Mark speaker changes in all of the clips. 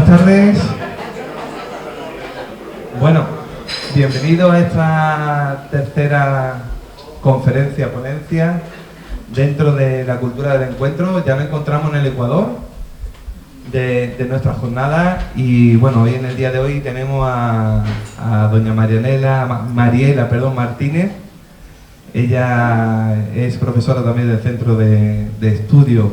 Speaker 1: tardes. Bueno, bienvenido a esta tercera ponencia dentro de la cultura del encuentro. Ya nos encontramos en el Ecuador de nuestra jornada y bueno, hoy en el día de hoy tenemos a doña Mariela Martínez. Ella es profesora también del Centro de Estudio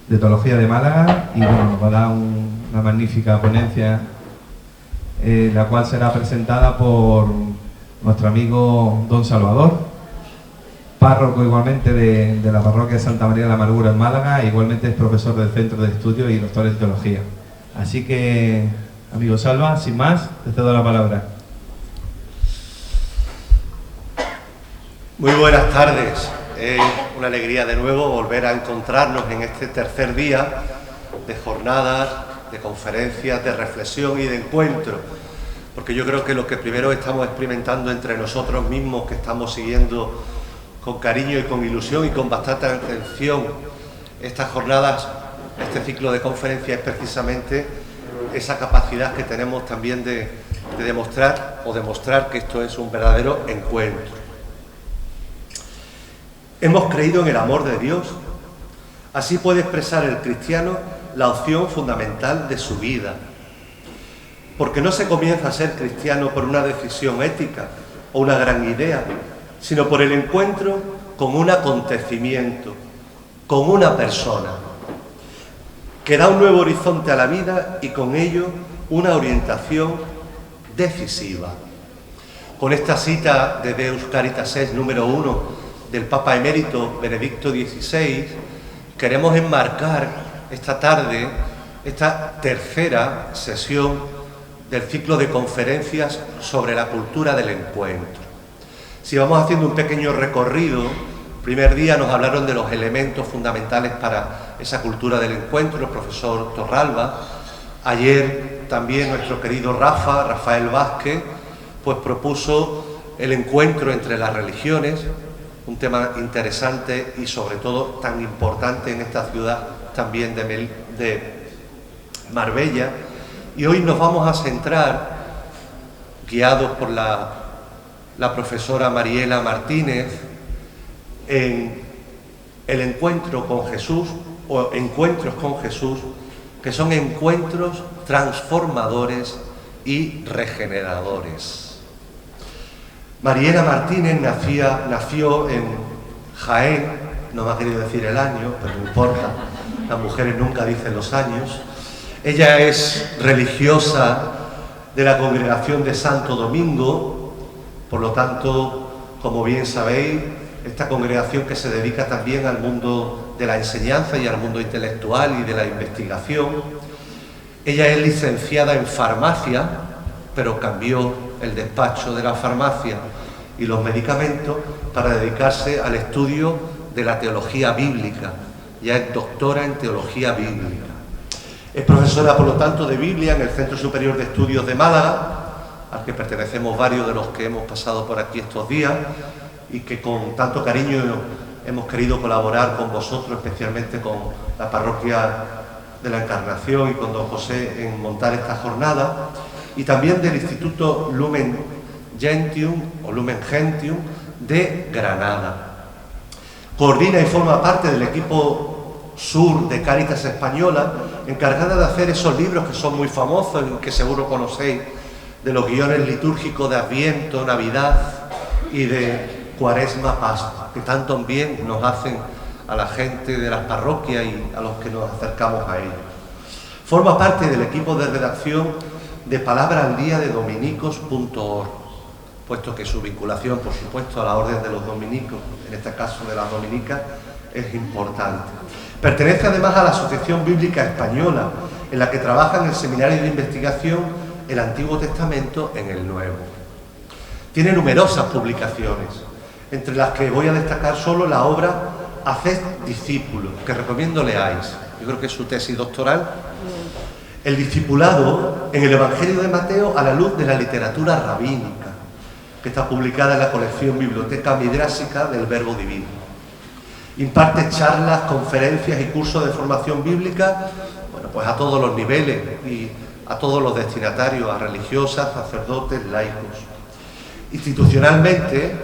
Speaker 1: de Teología de Málaga y bueno, nos va a dar una magnífica ponencia, la cual será presentada por nuestro amigo Don Salvador, párroco igualmente de la parroquia de Santa María de la Amargura en Málaga, igualmente es profesor del Centro de Estudio y doctor en Teología. Así que, amigo Salva, sin más, te cedo la palabra.
Speaker 2: Muy buenas tardes. Es una alegría de nuevo volver a encontrarnos en este tercer día de jornadas, de conferencias, de reflexión y de encuentro, porque yo creo que lo que primero estamos experimentando entre nosotros mismos, que estamos siguiendo con cariño y con ilusión y con bastante atención estas jornadas, este ciclo de conferencias, es precisamente esa capacidad que tenemos también de demostrar que esto es un verdadero encuentro. Hemos creído en el amor de Dios. Así puede expresar el cristiano la opción fundamental de su vida. Porque no se comienza a ser cristiano por una decisión ética o una gran idea, sino por el encuentro con un acontecimiento, con una persona, que da un nuevo horizonte a la vida y con ello una orientación decisiva. Con esta cita de Deus Caritas Est número 1 del Papa Emérito Benedicto XVI, queremos enmarcar esta tarde, esta tercera sesión del ciclo de conferencias sobre la cultura del encuentro. Si vamos haciendo un pequeño recorrido, el primer día nos hablaron de los elementos fundamentales para esa cultura del encuentro, el profesor Torralba. Ayer también nuestro querido Rafael Vázquez, pues propuso el encuentro entre las religiones, un tema interesante y sobre todo tan importante en esta ciudad también de Marbella. Y hoy nos vamos a centrar, guiados por la profesora Mariela Martínez, en el encuentro con Jesús o encuentros con Jesús, que son encuentros transformadores y regeneradores. Mariela Martínez nació en Jaén, no me ha querido decir el año, pero no importa, las mujeres nunca dicen los años. Ella es religiosa de la Congregación de Santo Domingo, por lo tanto, como bien sabéis, esta congregación que se dedica también al mundo de la enseñanza y al mundo intelectual y de la investigación. Ella es licenciada en farmacia, pero cambió el despacho de la farmacia y los medicamentos para dedicarse al estudio de la teología bíblica. Ya es doctora en teología bíblica. Es profesora, por lo tanto, de Biblia en el Centro Superior de Estudios de Málaga, al que pertenecemos varios de los que hemos pasado por aquí estos días y que con tanto cariño hemos querido colaborar con vosotros, especialmente con la parroquia de la Encarnación y con don José en montar esta jornada. Y también del Instituto Lumen Gentium de Granada. Coordina y forma parte del equipo sur de Cáritas Española, encargada de hacer esos libros que son muy famosos y que seguro conocéis, de los guiones litúrgicos de Adviento, Navidad y de Cuaresma, Pascua, que tanto bien nos hacen a la gente de las parroquias y a los que nos acercamos a ellos. Forma parte del equipo de redacción de Palabra al Día de dominicos.org, puesto que su vinculación, por supuesto, a la orden de los dominicos, en este caso de las dominicas, es importante. Pertenece además a la Asociación Bíblica Española, en la que trabaja en el Seminario de Investigación El Antiguo Testamento en el Nuevo. Tiene numerosas publicaciones, entre las que voy a destacar solo la obra Haced discípulos, que recomiendo leáis. Yo creo que es su tesis doctoral. El discipulado en el Evangelio de Mateo a la luz de la literatura rabínica, que está publicada en la colección Biblioteca Midrásica del Verbo Divino. Imparte charlas, conferencias y cursos de formación bíblica, bueno, pues a todos los niveles y a todos los destinatarios, a religiosas, sacerdotes, laicos. Institucionalmente,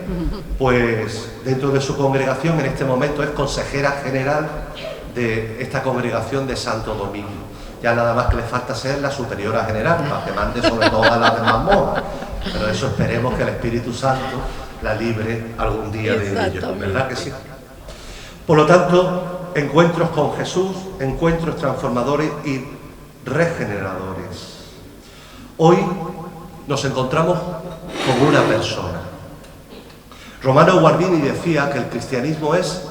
Speaker 2: pues dentro de su congregación en este momento es consejera general de esta congregación de Santo Domingo. Ya nada más que le falta ser la superiora general, para que mande sobre todas las demás monjas. Pero eso esperemos que el Espíritu Santo la libre algún día de ello, ¿verdad que sí? Por lo tanto, encuentros con Jesús, encuentros transformadores y regeneradores. Hoy nos encontramos con una persona. Romano Guardini decía que el cristianismo es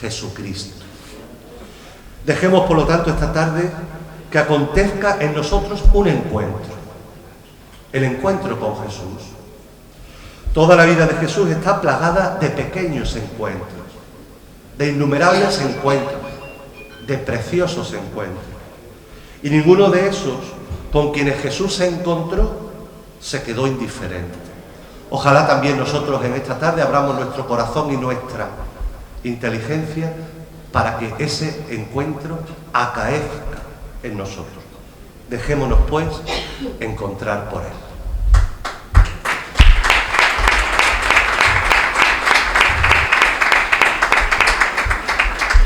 Speaker 2: Jesucristo. Dejemos, por lo tanto, esta tarde que acontezca en nosotros un encuentro. El encuentro con Jesús. Toda la vida de Jesús está plagada de pequeños encuentros, de innumerables encuentros, de preciosos encuentros. Y ninguno de esos con quienes Jesús se encontró se quedó indiferente. Ojalá también nosotros en esta tarde abramos nuestro corazón y nuestra inteligencia para que ese encuentro acaezca en nosotros. Dejémonos, pues, encontrar por Él.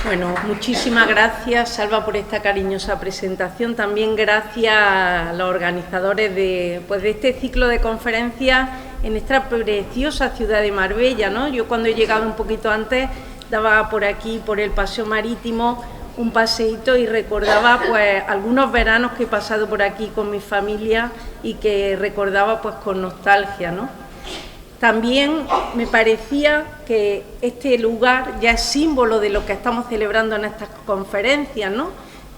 Speaker 3: Bueno, muchísimas gracias, Salva, por esta cariñosa presentación. También gracias a los organizadores de este ciclo de conferencias en esta preciosa ciudad de Marbella, ¿no? Yo cuando he llegado un poquito antes daba por aquí, por el paseo marítimo, un paseíto y recordaba pues algunos veranos que he pasado por aquí con mi familia y que recordaba pues con nostalgia, ¿no? También me parecía que este lugar ya es símbolo de lo que estamos celebrando en estas conferencias, ¿no?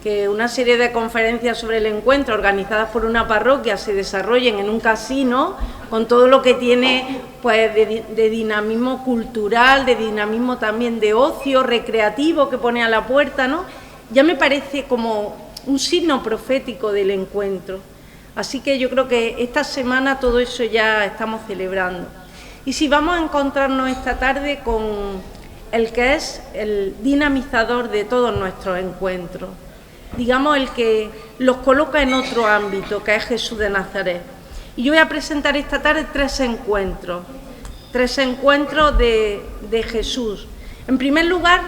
Speaker 3: Que una serie de conferencias sobre el encuentro organizadas por una parroquia se desarrollen en un casino con todo lo que tiene pues de dinamismo cultural, de dinamismo también de ocio recreativo que pone a la puerta, ¿no? Ya me parece como un signo profético del encuentro. Así que yo creo que esta semana todo eso ya estamos celebrando. Y si vamos a encontrarnos esta tarde con el que es el dinamizador de todos nuestros encuentros, digamos el que los coloca en otro ámbito, que es Jesús de Nazaret. Y yo voy a presentar esta tarde tres encuentros de Jesús. En primer lugar,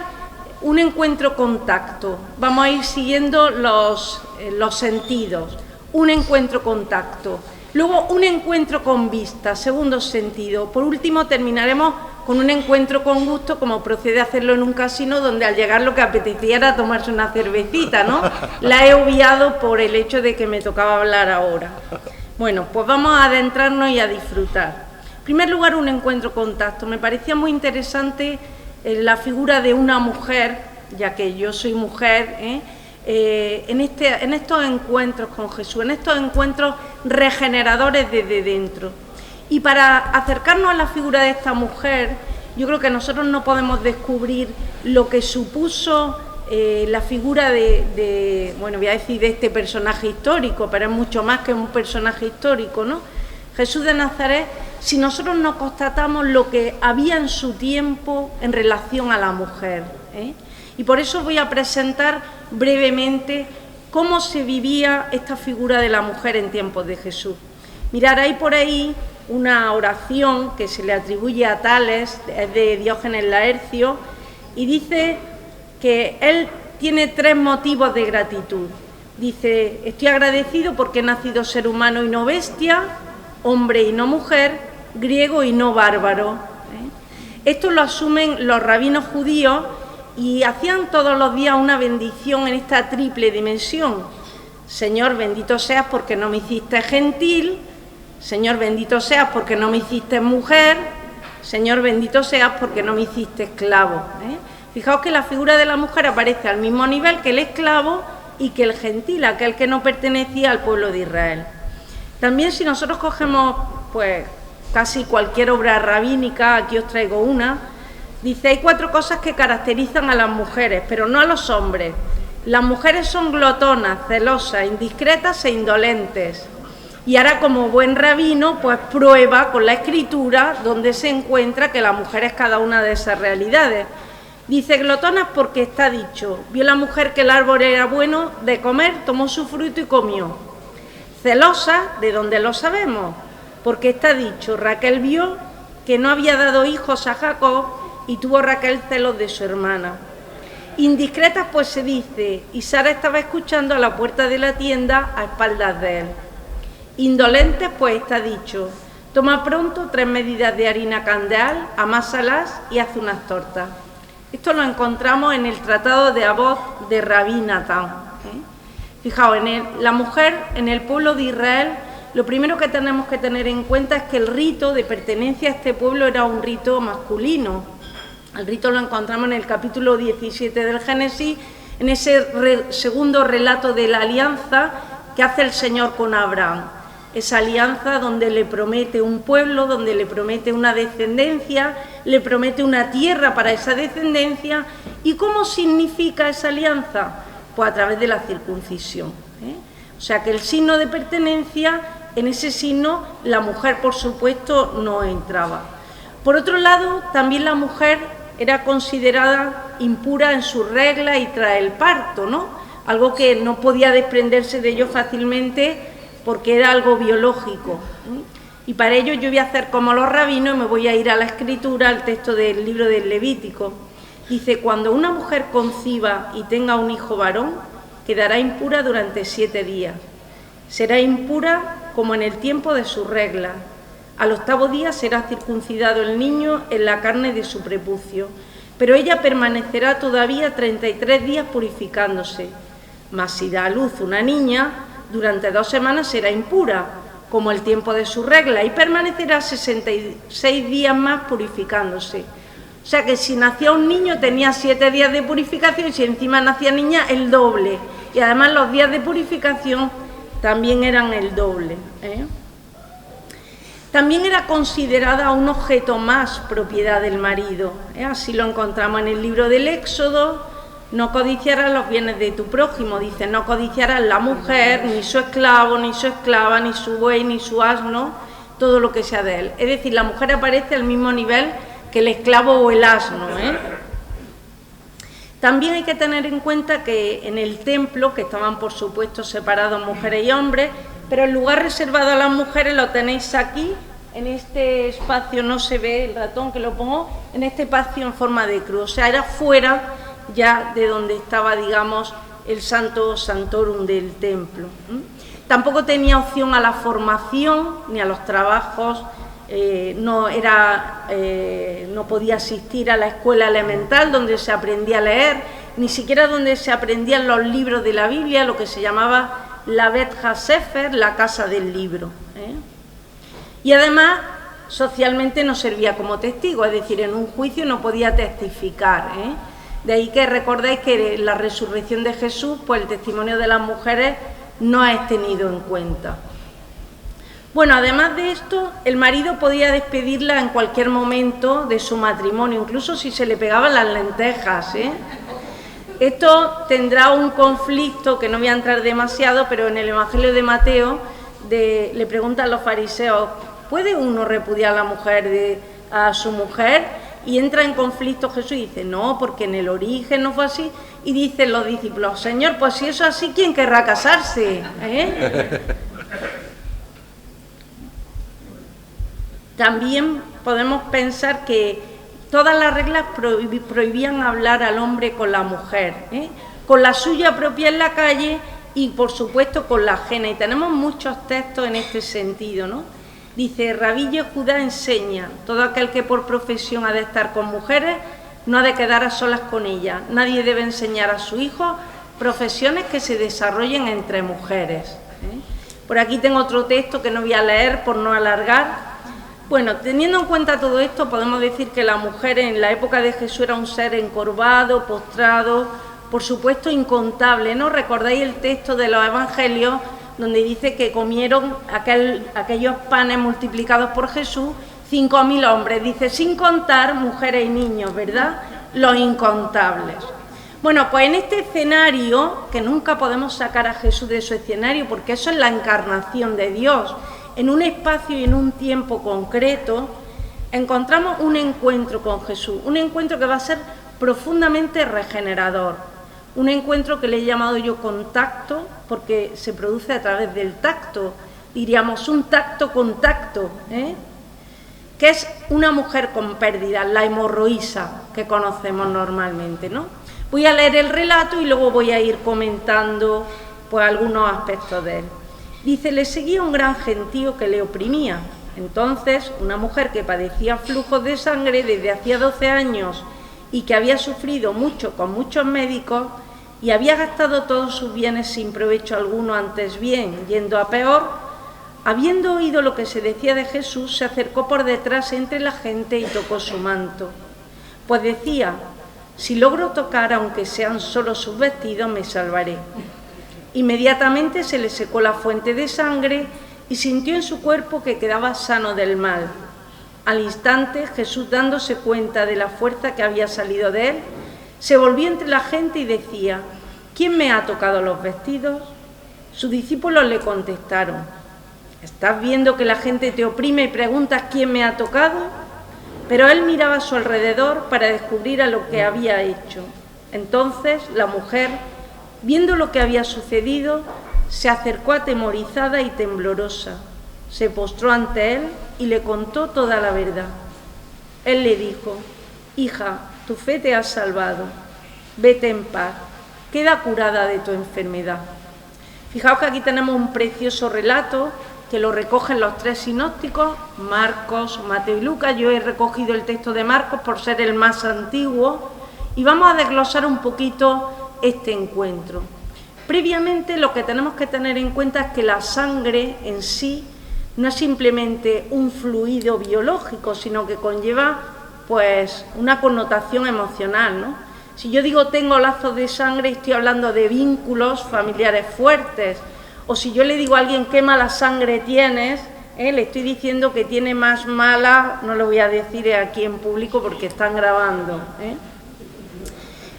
Speaker 3: un encuentro con tacto. Vamos a ir siguiendo los sentidos. Un encuentro con tacto. Luego un encuentro con vista, segundo sentido. Por último terminaremos con un encuentro con gusto, como procede a hacerlo en un casino, donde al llegar lo que apetecía era tomarse una cervecita, ¿no? La he obviado por el hecho de que me tocaba hablar ahora. Bueno, pues vamos a adentrarnos y a disfrutar. En primer lugar, un encuentro con tacto. Me parecía muy interesante la figura de una mujer, ya que yo soy mujer, en estos encuentros con Jesús, en estos encuentros regeneradores desde dentro. Y para acercarnos a la figura de esta mujer, yo creo que nosotros no podemos descubrir lo que supuso la figura bueno, voy a decir de este personaje histórico, pero es mucho más que un personaje histórico, ¿no? Jesús de Nazaret, si nosotros no constatamos lo que había en su tiempo en relación a la mujer, Y por eso voy a presentar brevemente cómo se vivía esta figura de la mujer en tiempos de Jesús. Mirad, hay por ahí una oración que se le atribuye a Tales, es de Diógenes Laercio, y dice que él tiene tres motivos de gratitud. Dice: estoy agradecido porque he nacido ser humano y no bestia, hombre y no mujer, griego y no bárbaro. Esto lo asumen los rabinos judíos y hacían todos los días una bendición en esta triple dimensión. Señor, bendito seas porque no me hiciste gentil. Señor, bendito seas porque no me hiciste mujer. Señor, bendito seas porque no me hiciste esclavo. Fijaos que la figura de la mujer aparece al mismo nivel que el esclavo y que el gentil, aquel que no pertenecía al pueblo de Israel. También, si nosotros cogemos pues casi cualquier obra rabínica, aquí os traigo una, dice: hay cuatro cosas que caracterizan a las mujeres, pero no a los hombres. Las mujeres son glotonas, celosas, indiscretas e indolentes. Y ahora, como buen rabino, pues prueba con la escritura donde se encuentra que la mujer es cada una de esas realidades. Dice glotonas porque está dicho: vio la mujer que el árbol era bueno de comer, tomó su fruto y comió. Celosa, ¿de dónde lo sabemos? Porque está dicho, Raquel vio que no había dado hijos a Jacob y tuvo Raquel celos de su hermana. Indiscretas, pues se dice, y Sara estaba escuchando a la puerta de la tienda a espaldas de él. Indolentes, pues está dicho, toma pronto 3 medidas de harina candeal, amásalas y haz unas tortas. Esto lo encontramos en el Tratado de Abod de Rabí Natán. Fijaos, la mujer en el pueblo de Israel, lo primero que tenemos que tener en cuenta es que el rito de pertenencia a este pueblo era un rito masculino. El rito lo encontramos en el capítulo 17 del Génesis, en ese segundo relato de la alianza que hace el Señor con Abraham. Esa alianza donde le promete un pueblo, donde le promete una descendencia, le promete una tierra para esa descendencia. ¿Y cómo significa esa alianza? Pues a través de la circuncisión. O sea que el signo de pertenencia, en ese signo la mujer, por supuesto, no entraba. Por otro lado, también la mujer era considerada impura en su regla y tras el parto, ¿no? Algo que no podía desprenderse de ello fácilmente porque era algo biológico. Y para ello yo voy a hacer como los rabinos y me voy a ir a la escritura, al texto del libro del Levítico. Dice, cuando una mujer conciba y tenga un hijo varón, quedará impura durante 7 días. Será impura como en el tiempo de su regla. Al 8º día será circuncidado el niño en la carne de su prepucio, pero ella permanecerá todavía 33 días purificándose. Mas si da a luz una niña, durante 2 semanas será impura, como el tiempo de su regla, y permanecerá 66 días más purificándose. O sea que si nacía un niño tenía 7 días de purificación y si encima nacía niña el doble. Y además los días de purificación también eran el doble. También era considerada un objeto más propiedad del marido. Así lo encontramos en el libro del Éxodo. No codiciarás los bienes de tu prójimo, dice, no codiciarás la mujer, ni su esclavo, ni su esclava, ni su buey, ni su asno, todo lo que sea de él. Es decir, la mujer aparece al mismo nivel que el esclavo o el asno. También hay que tener en cuenta que en el templo, que estaban por supuesto separados mujeres y hombres, pero el lugar reservado a las mujeres lo tenéis aquí, en este espacio, no se ve el ratón que lo pongo, en este espacio en forma de cruz, o sea, era fuera ya de donde estaba, digamos, el Santo Santorum del templo. Tampoco tenía opción a la formación ni a los trabajos, no podía asistir a la escuela elemental donde se aprendía a leer, ni siquiera donde se aprendían los libros de la Biblia, lo que se llamaba la Bet HaSefer, la casa del libro. Y además, socialmente no servía como testigo, es decir, en un juicio no podía testificar. De ahí que recordáis que en la resurrección de Jesús, pues el testimonio de las mujeres no es tenido en cuenta. Bueno, además de esto, el marido podía despedirla en cualquier momento de su matrimonio, incluso si se le pegaban las lentejas. Esto tendrá un conflicto, que no voy a entrar demasiado, pero en el Evangelio de Mateo le preguntan los fariseos, ¿puede uno repudiar a la mujer a su mujer? Y entra en conflicto Jesús y dice, no, porque en el origen no fue así. Y dicen los discípulos, Señor, pues si eso es así, ¿quién querrá casarse? También podemos pensar que todas las reglas prohibían hablar al hombre con la mujer, con la suya propia en la calle y, por supuesto, con la ajena. Y tenemos muchos textos en este sentido, ¿no? Dice, Rabí Yehudá enseña, todo aquel que por profesión ha de estar con mujeres, no ha de quedar a solas con ellas. Nadie debe enseñar a su hijo profesiones que se desarrollen entre mujeres. Por aquí tengo otro texto que no voy a leer por no alargar. Bueno, teniendo en cuenta todo esto, podemos decir que la mujer en la época de Jesús era un ser encorvado, postrado, por supuesto incontable, ¿no? ¿Recordáis el texto de los Evangelios donde dice que comieron aquellos panes multiplicados por Jesús, 5.000 hombres, dice, sin contar mujeres y niños, ¿verdad? Los incontables. Bueno, pues en este escenario, que nunca podemos sacar a Jesús de su escenario, porque eso es la encarnación de Dios, en un espacio y en un tiempo concreto, encontramos un encuentro con Jesús, un encuentro que va a ser profundamente regenerador. Un encuentro que le he llamado yo contacto, porque se produce a través del tacto, diríamos un tacto-contacto, que es una mujer con pérdidas, la hemorroísa que conocemos normalmente, ¿no? Voy a leer el relato y luego voy a ir comentando pues algunos aspectos de él. Dice: le seguía un gran gentío que le oprimía. Entonces, una mujer que padecía flujos de sangre desde hacía 12 años y que había sufrido mucho con muchos médicos y había gastado todos sus bienes sin provecho alguno, antes bien, yendo a peor, habiendo oído lo que se decía de Jesús, se acercó por detrás entre la gente y tocó su manto. Pues decía: si logro tocar, aunque sean solo sus vestidos, me salvaré. Inmediatamente se le secó la fuente de sangre y sintió en su cuerpo que quedaba sano del mal. Al instante, Jesús, dándose cuenta de la fuerza que había salido de él, se volvió entre la gente y decía: ¿quién me ha tocado los vestidos? Sus discípulos le contestaron: ¿estás viendo que la gente te oprime y preguntas quién me ha tocado? Pero él miraba a su alrededor para descubrir a lo que había hecho. Entonces la mujer, viendo lo que había sucedido, se acercó atemorizada y temblorosa. Se postró ante él y le contó toda la verdad. Él le dijo: hija, tu fe te ha salvado. Vete en paz, queda curada de tu enfermedad. Fijaos que aquí tenemos un precioso relato que lo recogen los tres sinópticos, Marcos, Mateo y Lucas. Yo he recogido el texto de Marcos por ser el más antiguo y vamos a desglosar un poquito este encuentro. Previamente, lo que tenemos que tener en cuenta es que la sangre en sí no es simplemente un fluido biológico, sino que conlleva pues una connotación emocional, ¿no? Si yo digo tengo lazos de sangre, estoy hablando de vínculos familiares fuertes. O si yo le digo a alguien qué mala sangre tienes, le estoy diciendo que tiene más mala, no lo voy a decir aquí en público porque están grabando.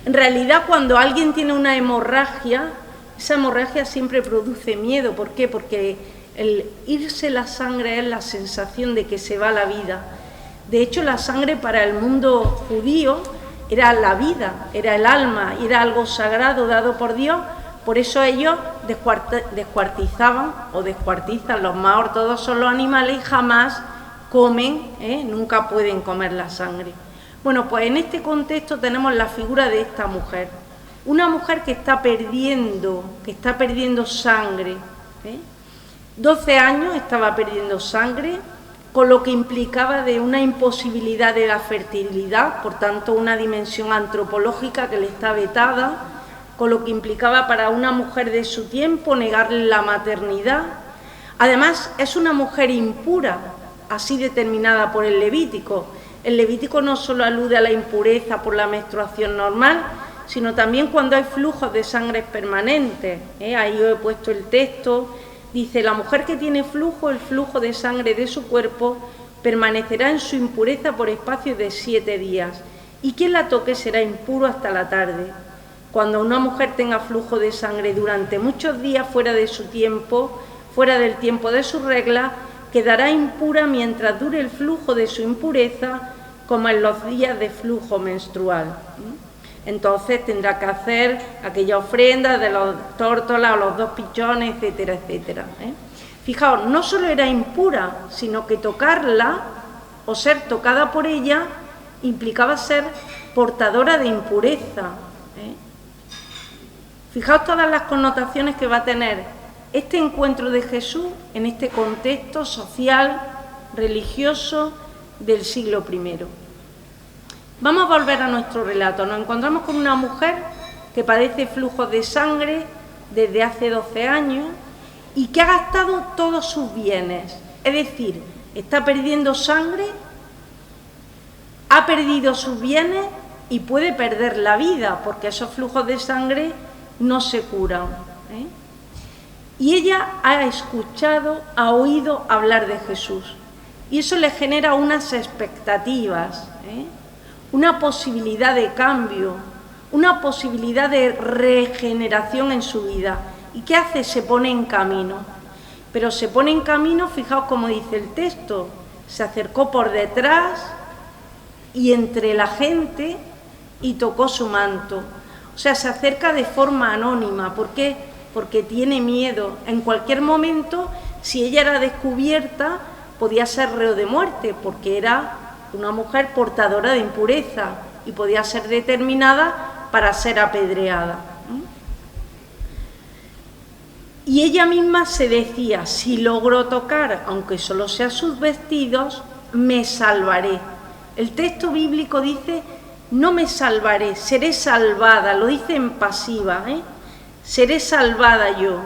Speaker 3: En realidad, cuando alguien tiene una hemorragia, esa hemorragia siempre produce miedo. ¿Por qué? Porque el irse la sangre es la sensación de que se va la vida. De hecho, la sangre para el mundo judío era la vida, era el alma, era algo sagrado dado por Dios. Por eso ellos descuartizaban o descuartizan, los más ortodoxos los animales, y jamás comen, nunca pueden comer la sangre. Bueno, pues en este contexto tenemos la figura de esta mujer, una mujer que está perdiendo sangre. 12 años estaba perdiendo sangre, con lo que implicaba de una imposibilidad de la fertilidad, por tanto una dimensión antropológica que le está vetada, con lo que implicaba para una mujer de su tiempo negarle la maternidad. Además, es una mujer impura, así determinada por el Levítico. El Levítico no solo alude a la impureza por la menstruación normal, sino también cuando hay flujos de sangre permanentes. Ahí yo he puesto el texto. Dice: la mujer que tiene flujo, el flujo de sangre de su cuerpo, permanecerá en su impureza por espacio de 7 días, y quien la toque será impuro hasta la tarde. Cuando una mujer tenga flujo de sangre durante muchos días fuera de su tiempo, fuera del tiempo de su regla, quedará impura mientras dure el flujo de su impureza, como en los días de flujo menstrual. Entonces tendrá que hacer aquella ofrenda de los tórtolas o los 2 pichones, etcétera, etcétera. Fijaos, no solo era impura, sino que tocarla o ser tocada por ella implicaba ser portadora de impureza. Fijaos todas las connotaciones que va a tener este encuentro de Jesús en este contexto social, religioso del siglo I. Vamos a volver a nuestro relato. Nos encontramos con una mujer que padece flujos de sangre desde hace 12 años y que ha gastado todos sus bienes. Es decir, está perdiendo sangre, ha perdido sus bienes y puede perder la vida, porque esos flujos de sangre no se curan. Y ella ha escuchado, ha oído hablar de Jesús. Y eso le genera unas expectativas, una posibilidad de cambio, una posibilidad de regeneración en su vida. ¿Y qué hace? Se pone en camino. Pero se pone en camino, fijaos cómo dice el texto, se acercó por detrás y entre la gente y tocó su manto. O sea, se acerca de forma anónima. ¿Por qué? Porque tiene miedo. En cualquier momento, si ella era descubierta, podía ser reo de muerte, porque era una mujer portadora de impureza y podía ser determinada para ser apedreada. Y ella misma se decía, si logro tocar, aunque solo sea sus vestidos, me salvaré. El texto bíblico dice, no me salvaré, seré salvada, lo dice en pasiva, seré salvada yo.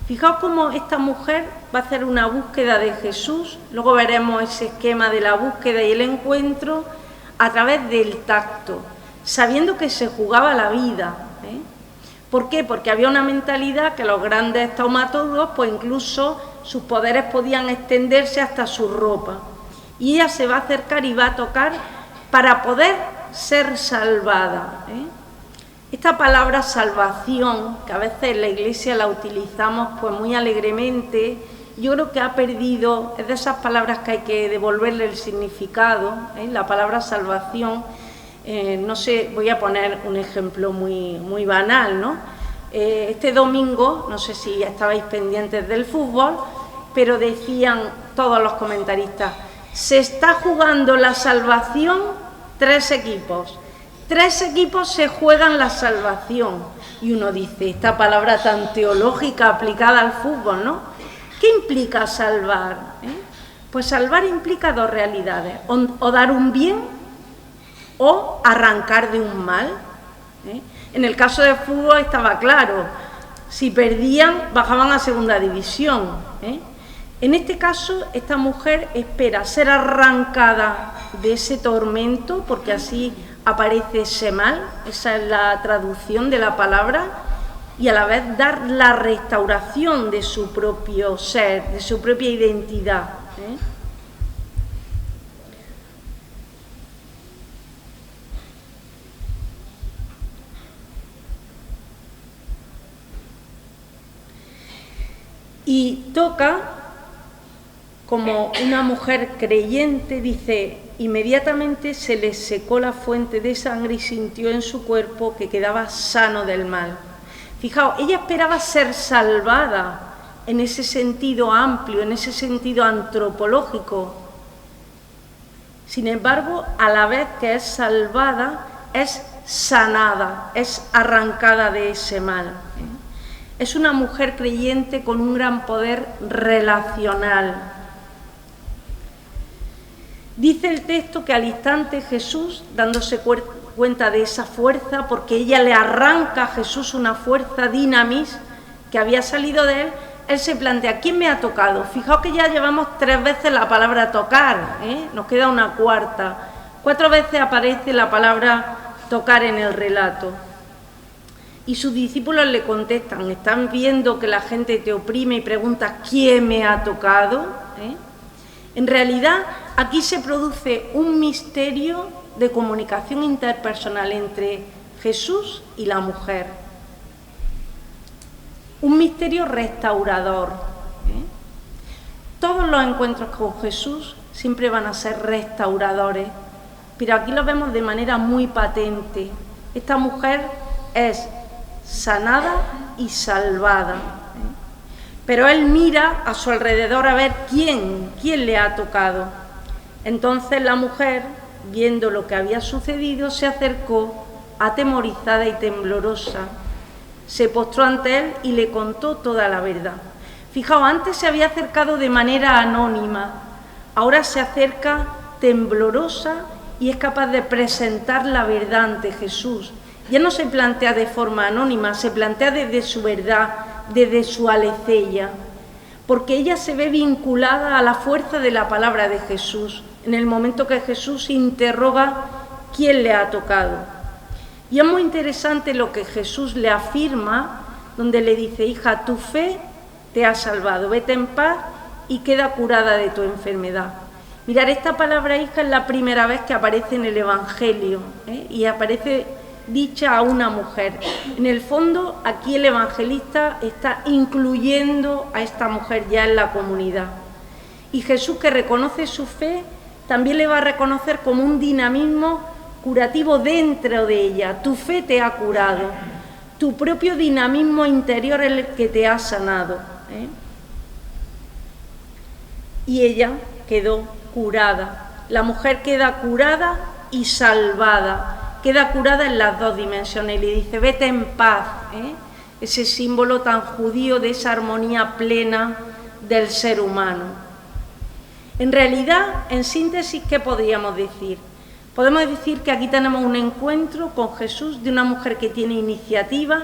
Speaker 3: Fijaos cómo esta mujer va a hacer una búsqueda de Jesús, luego veremos ese esquema de la búsqueda y el encuentro a través del tacto, sabiendo que se jugaba la vida. ¿Por qué? Porque había una mentalidad que los grandes taumatólogos, pues incluso sus poderes podían extenderse hasta su ropa. Y ella se va a acercar y va a tocar para poder ser salvada. Esta palabra salvación, que a veces en la Iglesia la utilizamos pues muy alegremente, yo creo que ha perdido, es de esas palabras que hay que devolverle el significado, la palabra salvación. No sé, voy a poner un ejemplo muy banal, ¿no? Este domingo, no sé si ya estabais pendientes del fútbol, pero decían todos los comentaristas, se está jugando la salvación 3 equipos. 3 equipos se juegan la salvación. Y uno dice, esta palabra tan teológica aplicada al fútbol, ¿no? ¿Qué implica salvar? Pues salvar implica 2 realidades, o dar un bien o arrancar de un mal. En el caso del fútbol estaba claro, si perdían bajaban a segunda división. En este caso esta mujer espera ser arrancada de ese tormento, porque así aparece ese mal, esa es la traducción de la palabra, y a la vez dar la restauración de su propio ser, de su propia identidad. Y toca como una mujer creyente, dice, inmediatamente se le secó la fuente de sangre y sintió en su cuerpo que quedaba sano del mal. Fijaos, ella esperaba ser salvada en ese sentido amplio, en ese sentido antropológico. Sin embargo, a la vez que es salvada, es sanada, es arrancada de ese mal. Es una mujer creyente con un gran poder relacional. Dice el texto que al instante Jesús, dándose cuenta de esa fuerza, porque ella le arranca a Jesús una fuerza dinamis que había salido de él se plantea, ¿quién me ha tocado? Fijaos que ya llevamos 3 veces la palabra tocar, nos queda una 4ª. 4 veces aparece la palabra tocar en el relato. Y sus discípulos le contestan, ¿están viendo que la gente te oprime y pregunta ¿quién me ha tocado? En realidad, aquí se produce un misterio de comunicación interpersonal entre Jesús y la mujer. Un misterio restaurador. Todos los encuentros con Jesús siempre van a ser restauradores, pero aquí lo vemos de manera muy patente. Esta mujer es sanada y salvada. Pero él mira a su alrededor a ver quién le ha tocado. Entonces la mujer, viendo lo que había sucedido, se acercó atemorizada y temblorosa. Se postró ante él y le contó toda la verdad. Fijaos, antes se había acercado de manera anónima, ahora se acerca temblorosa y es capaz de presentar la verdad ante Jesús. Ya no se plantea de forma anónima, se plantea desde su verdad, desde su alecella, porque ella se ve vinculada a la fuerza de la palabra de Jesús, en el momento que Jesús interroga quién le ha tocado. Y es muy interesante lo que Jesús le afirma, donde le dice, hija, tu fe te ha salvado, vete en paz y queda curada de tu enfermedad. Mirad, esta palabra hija es la primera vez que aparece en el Evangelio, y aparece dicha a una mujer. En el fondo, aquí el evangelista está incluyendo a esta mujer ya en la comunidad. Y Jesús, que reconoce su fe, también le va a reconocer como un dinamismo curativo dentro de ella. Tu fe te ha curado, tu propio dinamismo interior es el que te ha sanado, ¿eh? Y ella quedó curada. La mujer queda curada y salvada, queda curada en las dos dimensiones. Y le dice, vete en paz, ¿eh? Ese símbolo tan judío de esa armonía plena del ser humano. En realidad, en síntesis, ¿qué podríamos decir? Podemos decir que aquí tenemos un encuentro con Jesús de una mujer que tiene iniciativa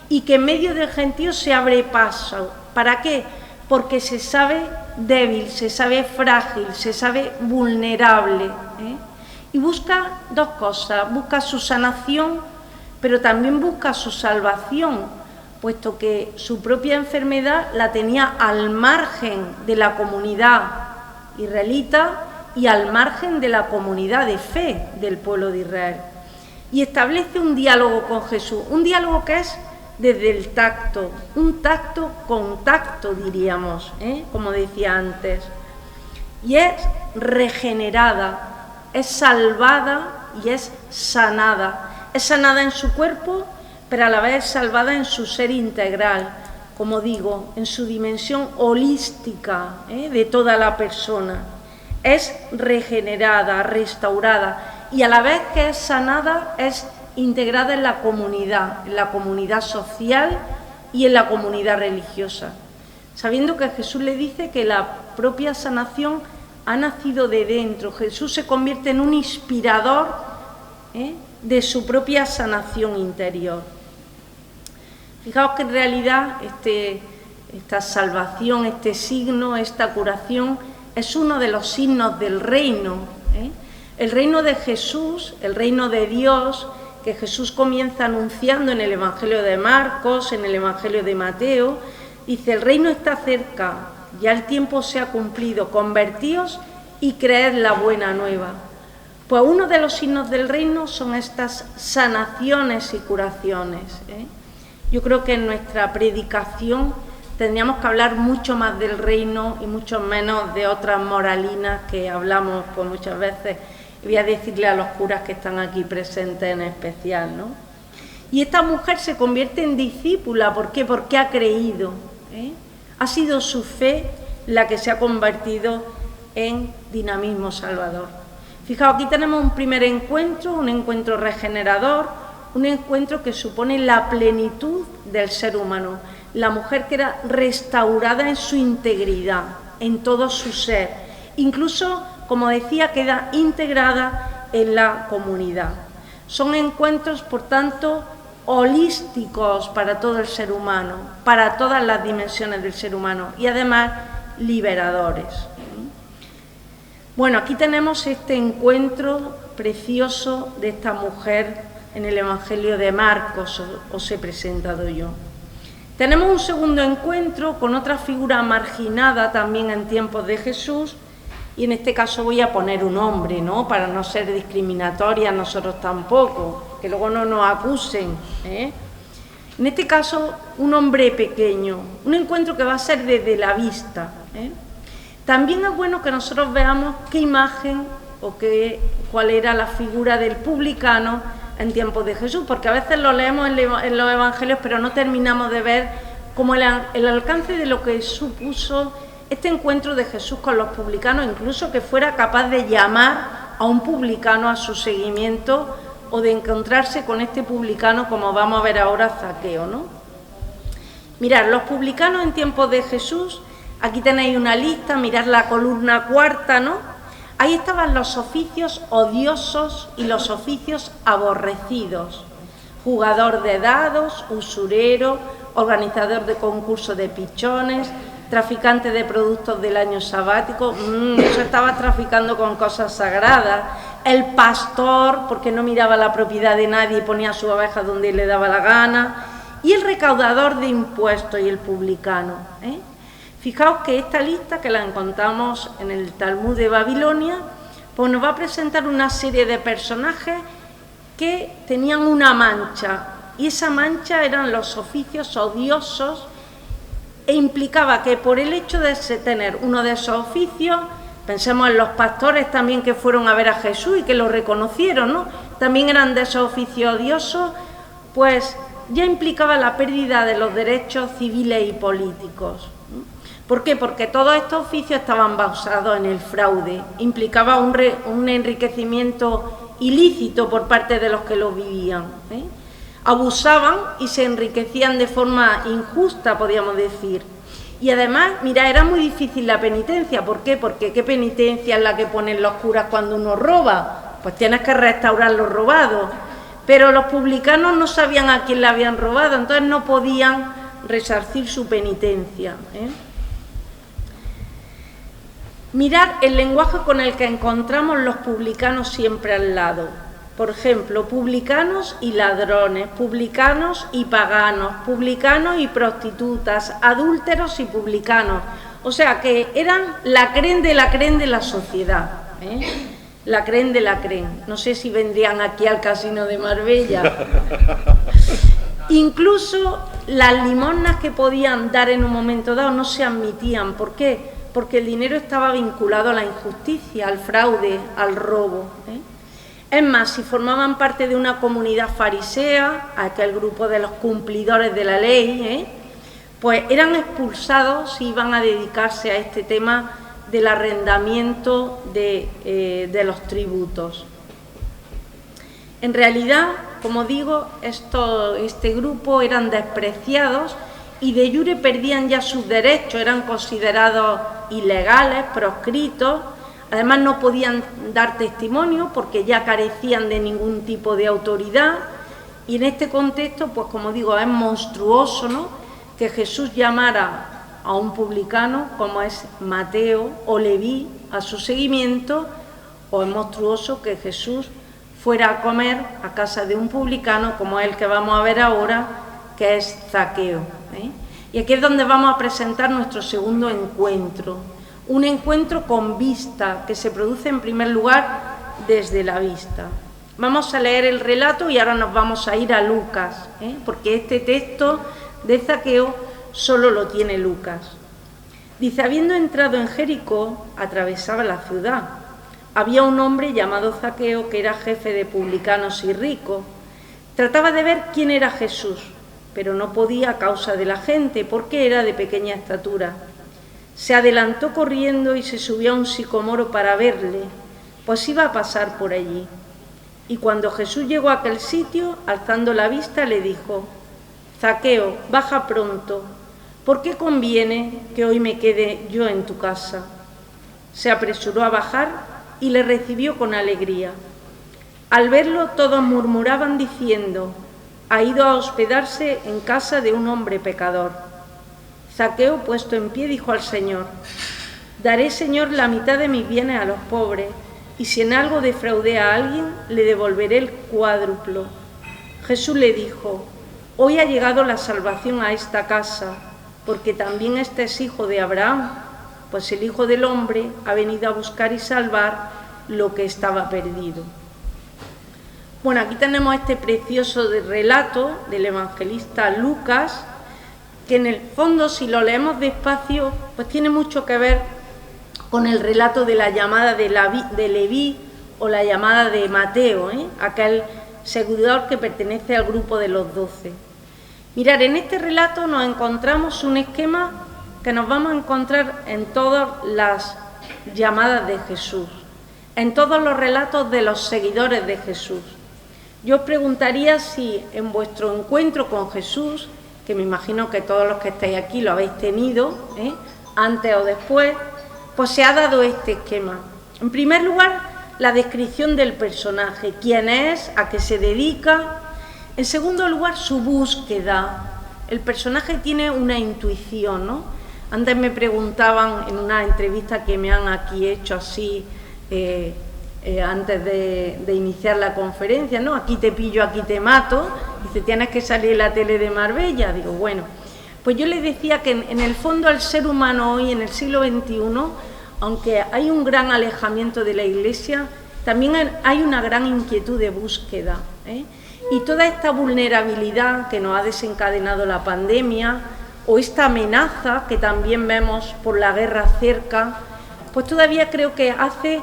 Speaker 3: y que en medio del gentío se abre paso. ¿Para qué? Porque se sabe débil, se sabe frágil, se sabe vulnerable, ¿eh? Y busca dos cosas, busca su sanación, pero también busca su salvación, puesto que su propia enfermedad la tenía al margen de la comunidad israelita y al margen de la comunidad de fe del pueblo de Israel. Y establece un diálogo con Jesús, un diálogo que es desde el tacto, un tacto-contacto diríamos, ¿eh? Como decía antes. Y es regenerada, es salvada y es sanada. Es sanada en su cuerpo, pero a la vez salvada en su ser integral, como digo, en su dimensión holística, ¿eh? De toda la persona. Es regenerada, restaurada, y a la vez que es sanada, es integrada en la comunidad social y en la comunidad religiosa, sabiendo que Jesús le dice que la propia sanación ha nacido de dentro. Jesús se convierte en un inspirador, ¿eh? De su propia sanación interior. Fijaos que en realidad esta salvación, este signo, esta curación, es uno de los signos del reino, ¿eh? El reino de Jesús, el reino de Dios, que Jesús comienza anunciando en el Evangelio de Marcos, en el Evangelio de Mateo, dice, el reino está cerca, ya el tiempo se ha cumplido, convertíos y creed la buena nueva. Pues uno de los signos del reino son estas sanaciones y curaciones, ¿eh? Yo creo que en nuestra predicación tendríamos que hablar mucho más del reino y mucho menos de otras moralinas que hablamos pues muchas veces. Y voy a decirle a los curas que están aquí presentes en especial, ¿no? Y esta mujer se convierte en discípula. ¿Por qué? Porque ha creído, ¿eh? Ha sido su fe la que se ha convertido en dinamismo salvador. Fijaos, aquí tenemos un primer encuentro, un encuentro regenerador, un encuentro que supone la plenitud del ser humano. La mujer que era restaurada en su integridad, en todo su ser. Incluso, como decía, queda integrada en la comunidad. Son encuentros, por tanto, holísticos para todo el ser humano, para todas las dimensiones del ser humano y además liberadores. Bueno, aquí tenemos este encuentro precioso de esta mujer en el Evangelio de Marcos, os he presentado yo. Tenemos un segundo encuentro con otra figura marginada también en tiempos de Jesús, y en este caso voy a poner un hombre, ¿no? Para no ser discriminatoria, nosotros tampoco, que luego no nos acusen, ¿eh? En este caso, un hombre pequeño, un encuentro que va a ser desde la vista, ¿eh? También es bueno que nosotros veamos qué imagen o cuál era la figura del publicano en tiempos de Jesús, porque a veces lo leemos en los evangelios, pero no terminamos de ver como el alcance de lo que supuso este encuentro de Jesús con los publicanos, incluso que fuera capaz de llamar a un publicano a su seguimiento o de encontrarse con este publicano, como vamos a ver ahora, Zaqueo, ¿no? Mirad, los publicanos en tiempos de Jesús, aquí tenéis una lista, mirad la columna cuarta, ¿no? Ahí estaban los oficios odiosos y los oficios aborrecidos. Jugador de dados, usurero, organizador de concursos de pichones, traficante de productos del año sabático, eso estaba traficando con cosas sagradas. El pastor, porque no miraba la propiedad de nadie y ponía su oveja donde le daba la gana. Y el recaudador de impuestos y el publicano, ¿eh? Fijaos que esta lista, que la encontramos en el Talmud de Babilonia, pues nos va a presentar una serie de personajes que tenían una mancha, y esa mancha eran los oficios odiosos, e implicaba que por el hecho de tener uno de esos oficios, pensemos en los pastores también que fueron a ver a Jesús y que lo reconocieron, ¿no? también eran de esos oficios odiosos, pues ya implicaba la pérdida de los derechos civiles y políticos. ¿Por qué? Porque todos estos oficios estaban basados en el fraude, implicaba un enriquecimiento ilícito por parte de los que lo vivían, ¿eh? Abusaban y se enriquecían de forma injusta, podríamos decir. Y además, mira, era muy difícil la penitencia. ¿Por qué? Porque ¿qué penitencia es la que ponen los curas cuando uno roba? Pues tienes que restaurar lo robado. Pero los publicanos no sabían a quién le habían robado, entonces no podían resarcir su penitencia, ¿eh? Mirad el lenguaje con el que encontramos los publicanos siempre al lado. Por ejemplo, publicanos y ladrones, publicanos y paganos, publicanos y prostitutas, adúlteros y publicanos. O sea que eran la creen de la sociedad, ¿eh? La creen de la creen. No sé si vendrían aquí al Casino de Marbella. Incluso las limosnas que podían dar en un momento dado no se admitían. ¿Por qué? Porque el dinero estaba vinculado a la injusticia, al fraude, al robo, ¿eh? Es más, si formaban parte de una comunidad farisea, aquel grupo de los cumplidores de la ley, ¿eh? Pues eran expulsados si iban a dedicarse a este tema del arrendamiento de los tributos. En realidad, como digo, este grupo eran despreciados y de jure perdían ya sus derechos, eran considerados ilegales, proscritos. Además no podían dar testimonio porque ya carecían de ningún tipo de autoridad. Y en este contexto, pues como digo, es monstruoso, ¿no?, que Jesús llamara a un publicano como es Mateo o Leví a su seguimiento, o es monstruoso que Jesús fuera a comer a casa de un publicano como el que vamos a ver ahora, que es Zaqueo, ¿eh? Y aquí es donde vamos a presentar nuestro segundo encuentro, un encuentro con vista que se produce en primer lugar desde la vista. Vamos a leer el relato y ahora nos vamos a ir a Lucas, ¿eh? Porque este texto de Zaqueo solo lo tiene Lucas. Dice: habiendo entrado en Jericó, atravesaba la ciudad. Había un hombre llamado Zaqueo que era jefe de publicanos y rico. Trataba de ver quién era Jesús, pero no podía a causa de la gente, porque era de pequeña estatura. Se adelantó corriendo y se subió a un sicomoro para verle, pues iba a pasar por allí. Y cuando Jesús llegó a aquel sitio, alzando la vista, le dijo: Zaqueo, baja pronto, ¿por qué conviene que hoy me quede yo en tu casa? Se apresuró a bajar y le recibió con alegría. Al verlo, todos murmuraban diciendo: ha ido a hospedarse en casa de un hombre pecador. Zaqueo, puesto en pie, dijo al Señor: daré, Señor, la mitad de mis bienes a los pobres, y si en algo defraudé a alguien, le devolveré el cuádruplo. Jesús le dijo: hoy ha llegado la salvación a esta casa, porque también este es hijo de Abraham, pues el Hijo del Hombre ha venido a buscar y salvar lo que estaba perdido. Bueno, aquí tenemos este precioso relato del evangelista Lucas, que en el fondo, si lo leemos despacio, pues tiene mucho que ver con el relato de la llamada de Leví o la llamada de Mateo, aquel seguidor que pertenece al grupo de los 12. Mirad, en este relato nos encontramos un esquema que nos vamos a encontrar en todas las llamadas de Jesús, en todos los relatos de los seguidores de Jesús. Yo os preguntaría si en vuestro encuentro con Jesús, que me imagino que todos los que estáis aquí lo habéis tenido, antes o después, pues se ha dado este esquema. En primer lugar, la descripción del personaje, quién es, a qué se dedica. En segundo lugar, su búsqueda. El personaje tiene una intuición, ¿no? Antes me preguntaban en una entrevista que me han aquí hecho así, antes de iniciar la conferencia, ¿no? Aquí te pillo, aquí te mato. Dice, tienes que salir en la tele de Marbella. Digo, bueno, pues yo les decía que en el fondo al ser humano hoy, en el siglo XXI, aunque hay un gran alejamiento de la Iglesia, también hay una gran inquietud de búsqueda, Y toda esta vulnerabilidad que nos ha desencadenado la pandemia, o esta amenaza que también vemos por la guerra cerca, pues todavía creo que hace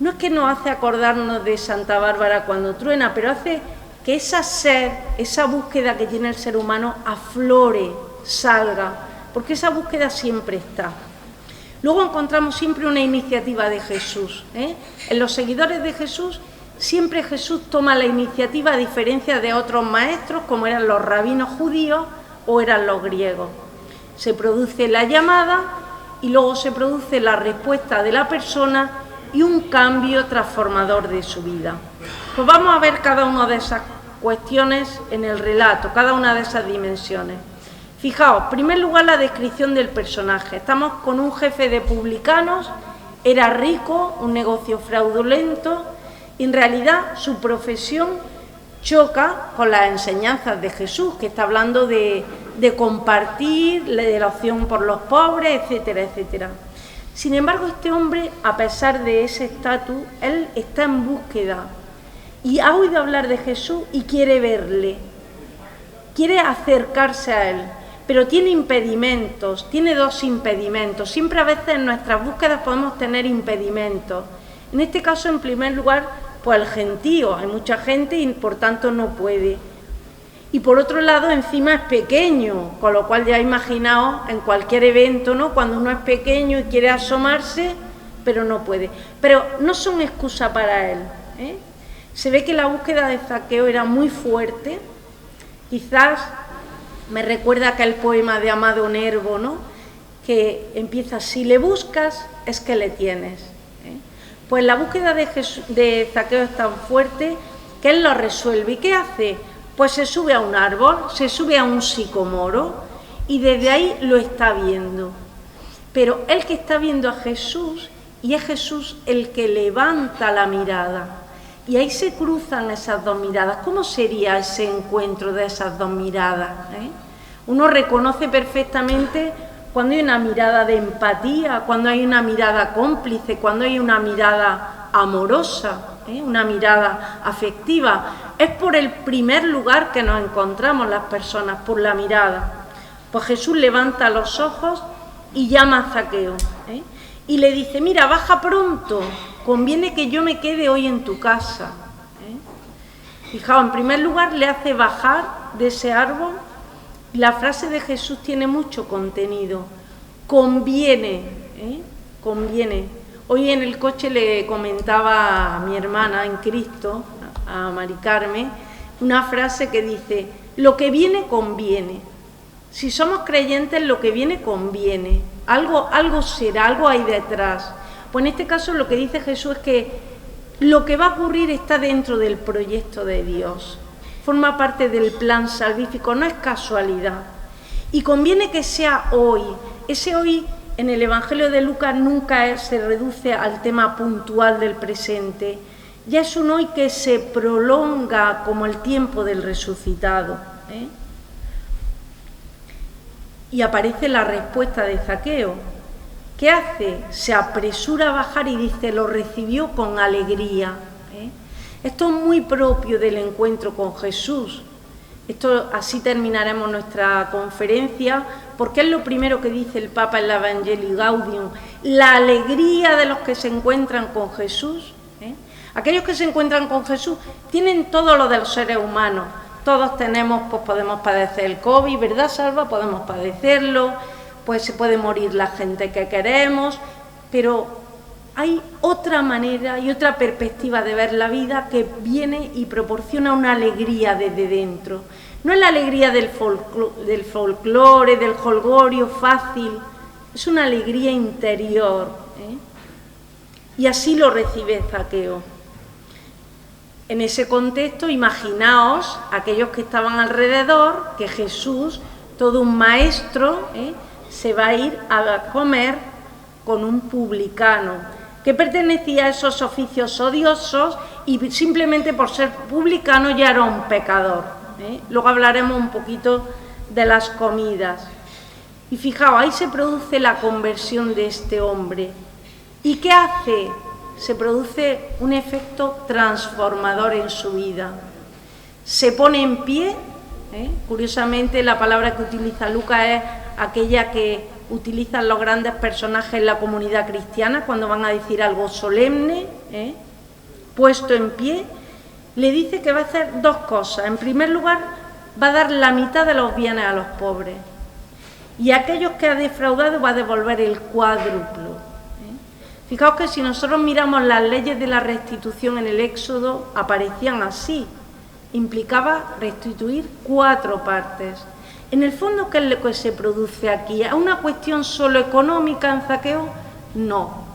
Speaker 3: no es que nos hace acordarnos de Santa Bárbara cuando truena, pero hace que esa sed, esa búsqueda que tiene el ser humano aflore, salga, porque esa búsqueda siempre está. Luego encontramos siempre una iniciativa de Jesús, ¿eh? En los seguidores de Jesús, siempre Jesús toma la iniciativa, a diferencia de otros maestros, como eran los rabinos judíos o eran los griegos. Se produce la llamada y luego se produce la respuesta de la persona y un cambio transformador de su vida. Pues vamos a ver cada una de esas cuestiones en el relato, cada una de esas dimensiones. Fijaos, en primer lugar, la descripción del personaje. Estamos con un jefe de publicanos, era rico, un negocio fraudulento, y en realidad su profesión choca con las enseñanzas de Jesús, que está hablando de compartir, de la opción por los pobres, etcétera, etcétera. Sin embargo, este hombre, a pesar de ese estatus, él está en búsqueda y ha oído hablar de Jesús y quiere verle, quiere acercarse a él, pero tiene impedimentos, tiene dos impedimentos. Siempre a veces en nuestras búsquedas podemos tener impedimentos. En este caso, en primer lugar, pues el gentío, hay mucha gente y por tanto no puede. Y por otro lado, encima es pequeño, con lo cual ya imaginaos en cualquier evento, ¿no? Cuando uno es pequeño y quiere asomarse, pero no puede. Pero no son excusa para él, ¿eh? Se ve que la búsqueda de Zaqueo era muy fuerte. Quizás me recuerda aquel poema de Amado Nervo, ¿no? Que empieza: si le buscas, es que le tienes, ¿eh? Pues la búsqueda de Zaqueo es tan fuerte que él lo resuelve. ¿Y qué hace? Pues se sube a un árbol, se sube a un sicomoro y desde ahí lo está viendo. Pero él que está viendo a Jesús, y es Jesús el que levanta la mirada. Y ahí se cruzan esas dos miradas. ¿Cómo sería ese encuentro de esas dos miradas, eh? Uno reconoce perfectamente cuando hay una mirada de empatía, cuando hay una mirada cómplice, cuando hay una mirada amorosa, una mirada afectiva. Es por el primer lugar que nos encontramos las personas, por la mirada. Pues Jesús levanta los ojos y llama a Zaqueo, ¿eh? Y le dice: mira, baja pronto, conviene que yo me quede hoy en tu casa, ¿eh? Fijaos, en primer lugar le hace bajar de ese árbol. La frase de Jesús tiene mucho contenido. Conviene, ¿eh? Conviene. Hoy en el coche le comentaba a mi hermana en Cristo, a Mari Carmen, una frase que dice: lo que viene conviene. Si somos creyentes, lo que viene conviene. Algo será, algo hay detrás. Pues en este caso lo que dice Jesús es que lo que va a ocurrir está dentro del proyecto de Dios. Forma parte del plan salvífico, no es casualidad. Y conviene que sea hoy. Ese hoy en el Evangelio de Lucas nunca se reduce al tema puntual del presente. Ya es un hoy que se prolonga como el tiempo del resucitado, ¿eh? Y aparece la respuesta de Zaqueo. ¿Qué hace? Se apresura a bajar y dice: lo recibió con alegría, ¿eh? Esto es muy propio del encuentro con Jesús. Así terminaremos nuestra conferencia, porque es lo primero que dice el Papa en la Evangelii Gaudium: la alegría de los que se encuentran con Jesús, ¿eh? Aquellos que se encuentran con Jesús tienen todo lo de los seres humanos. Todos tenemos, pues podemos padecer el COVID, ¿verdad, Salva? Podemos padecerlo, pues se puede morir la gente que queremos, pero hay otra manera y otra perspectiva de ver la vida que viene y proporciona una alegría desde dentro. No es la alegría del folclore, del jolgorio fácil, es una alegría interior, ¿eh? Y así lo recibe Zaqueo. En ese contexto, imaginaos aquellos que estaban alrededor, que Jesús, todo un maestro, se va a ir a comer con un publicano, que pertenecía a esos oficios odiosos y simplemente por ser publicano ya era un pecador, ¿eh? Luego hablaremos un poquito de las comidas. Y fijaos, ahí se produce la conversión de este hombre. ¿Y qué hace? Se produce un efecto transformador en su vida. Se pone en pie, curiosamente la palabra que utiliza Lucas es aquella que utilizan los grandes personajes en la comunidad cristiana cuando van a decir algo solemne, puesto en pie, le dice que va a hacer dos cosas. En primer lugar, va a dar la mitad de los bienes a los pobres. Y a aquellos que ha defraudado va a devolver el cuádruplo. Fijaos que si nosotros miramos las leyes de la restitución en el Éxodo, aparecían así. Implicaba restituir 4 partes. En el fondo, ¿qué es lo que se produce aquí? ¿Es una cuestión solo económica en Zaqueo? No.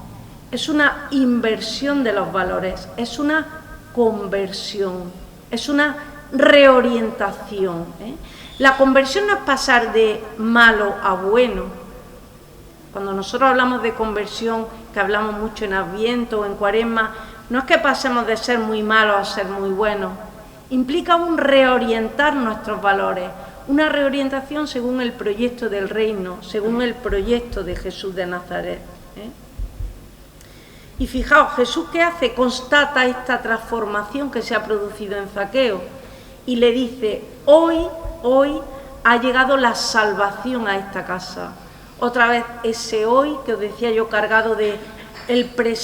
Speaker 3: Es una inversión de los valores, es una conversión, es una reorientación. La conversión no es pasar de malo a bueno. Cuando nosotros hablamos de conversión, que hablamos mucho en Adviento o en Cuaresma, no es que pasemos de ser muy malos a ser muy buenos. Implica un reorientar nuestros valores, una reorientación según el proyecto del reino, según el proyecto de Jesús de Nazaret. Y fijaos, Jesús, ¿qué hace? Constata esta transformación que se ha producido en Zaqueo y le dice: hoy ha llegado la salvación a esta casa. Otra vez ese hoy que os decía yo, cargado de